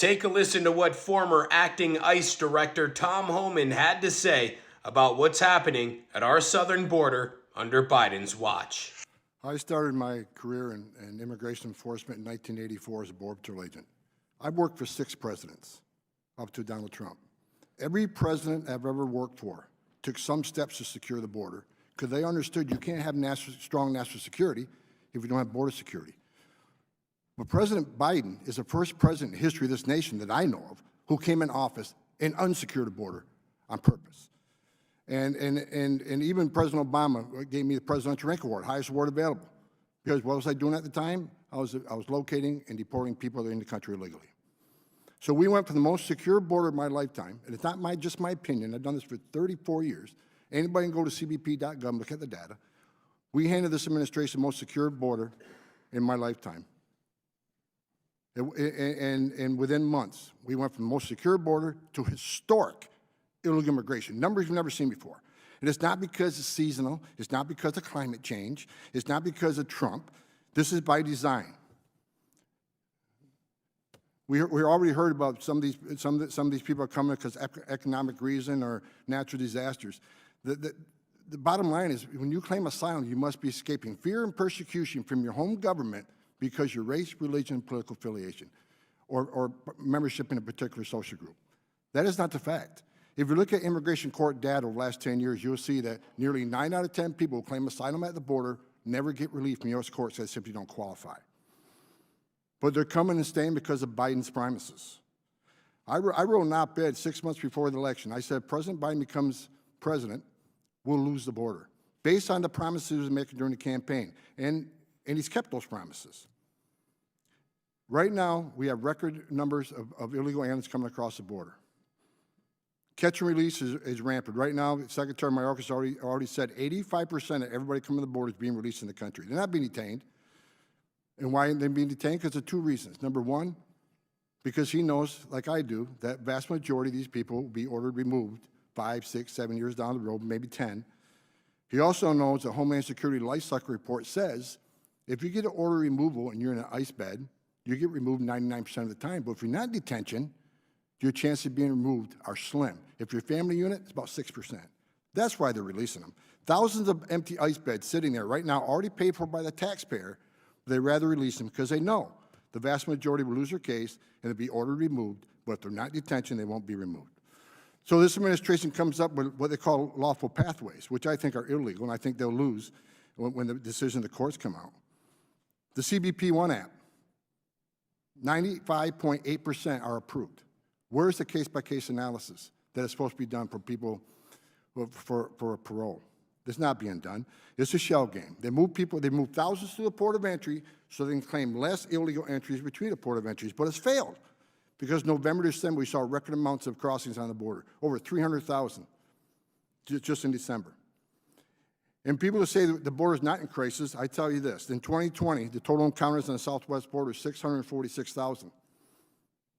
Take a listen to what former acting ICE Director Tom Homan had to say about what's happening at our southern border under Biden's watch. I started my career in immigration enforcement in 1984 as a Border Patrol agent. I've worked for 6 presidents, up to Donald Trump. Every president I've ever worked for took some steps to secure the border because they understood you can't have strong national security if you don't have border security. But President Biden is the first president in the history of this nation that I know of who came in office and unsecured the border on purpose. And even President Obama gave me the Presidential Rank Award, highest award available. Because what was I doing at the time? I was locating and deporting people that are in the country illegally. So we went for the most secure border of my lifetime, and it's not just my opinion. I've done this for 34 years. Anybody can go to cbp.gov and look at the data. We handed this administration the most secure border in my lifetime. And within months, we went from the most secure border to historic illegal immigration, numbers we've never seen before. And it's not because it's seasonal. It's not because of climate change. It's not because of Trump. This is by design. We already heard about some of these people are coming because of economic reason or natural disasters. The bottom line is, when you claim asylum, you must be escaping fear and persecution from your home government because your race, religion, and political affiliation, or membership in a particular social group. That is not the fact. If you look at immigration court data over the last 10 years, you'll see that nearly 9 out of 10 people who claim asylum at the border never get relief from U.S. courts that simply don't qualify. But they're coming and staying because of Biden's promises. I wrote an op-ed 6 months before the election. I said, if President Biden becomes president, we'll lose the border, based on the promises he was making during the campaign. And he's kept those promises. Right now, we have record numbers of illegal aliens coming across the border. Catch and release is rampant. Right now, Secretary Mayorkas already said 85% of everybody coming to the border is being released in the country. They're not being detained. And why are they being detained? Because of 2 reasons. Number one, because he knows, like I do, that vast majority of these people will be ordered removed 5, 6, 7 years down the road, maybe 10. He also knows the Homeland Security Life Cycle Report says if you get an order removal and you're in an ICE bed, you get removed 99% of the time. But if you're not in detention, your chances of being removed are slim. If you're a family unit, it's about 6%. That's why they're releasing them. Thousands of empty ICE beds sitting there right now, already paid for by the taxpayer. They'd rather release them because they know the vast majority will lose their case and they'll be ordered removed, but if they're not in detention, they won't be removed. So this administration comes up with what they call lawful pathways, which I think are illegal, and I think they'll lose when the decision of the courts come out. The CBP One app, 95.8% are approved. Where's the case-by-case analysis that is supposed to be done for people for a parole? It's not being done. It's a shell game. They move people, they move thousands to the port of entry so they can claim less illegal entries between the port of entries, but it's failed because November, December, we saw record amounts of crossings on the border, over 300,000 just in December. And people who say that the border is not in crisis, I tell you this, in 2020, the total encounters on the southwest border is 646,000.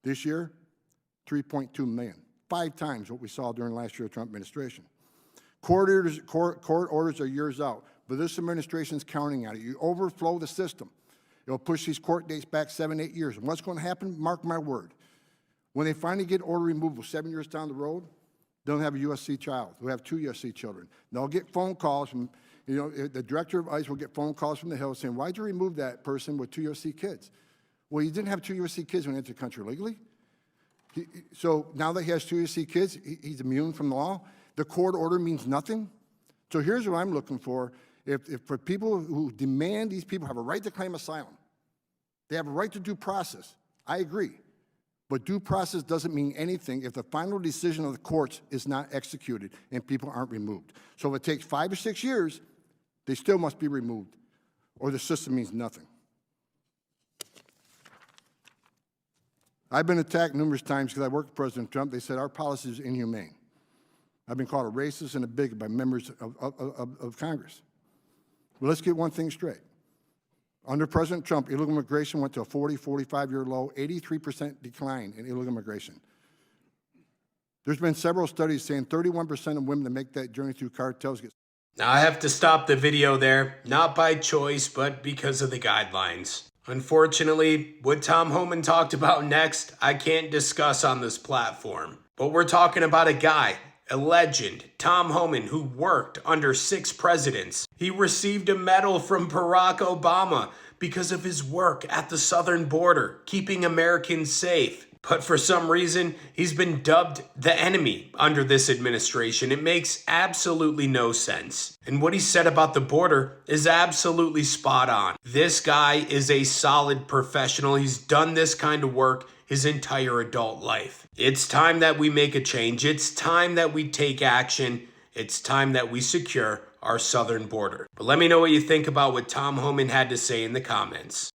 This year, 3.2 million, 5 times what we saw during last year's Trump administration. Court orders are years out, but this administration is counting on it. You overflow the system. It'll push these court dates back 7, 8 years. And what's going to happen? Mark my word. When they finally get order removal 7 years down the road, they'll have a USC child. They'll have 2 USC children. They'll get phone calls from, the director of ICE will get phone calls from the Hill saying, why'd you remove that person with 2 USC kids? Well, he didn't have 2 USC kids when he entered the country legally. So now that he has 2 USC kids, he's immune from the law. The court order means nothing. So here's what I'm looking for. If for people who demand these people have a right to claim asylum, they have a right to due process. I agree. But due process doesn't mean anything if the final decision of the courts is not executed and people aren't removed. So if it takes 5 or 6 years, they still must be removed, or the system means nothing. I've been attacked numerous times because I worked with President Trump. They said our policy is inhumane. I've been called a racist and a bigot by members of Congress. Well, let's get one thing straight. Under President Trump, illegal immigration went to a 40, 45-year low, 83% decline in illegal immigration. There's been several studies saying 31% of women that make that journey through cartels get... Now I have to stop the video there, not by choice, but because of the guidelines. Unfortunately, what Tom Homan talked about next, I can't discuss on this platform. But we're talking about a guy, a legend, Tom Homan, who worked under 6 presidents. He received a medal from Barack Obama because of his work at the southern border, keeping Americans safe. But for some reason, he's been dubbed the enemy under this administration. It makes absolutely no sense. And what he said about the border is absolutely spot on. This guy is a solid professional. He's done this kind of work his entire adult life. It's time that we make a change. It's time that we take action. It's time that we secure our southern border. But let me know what you think about what Tom Homan had to say in the comments.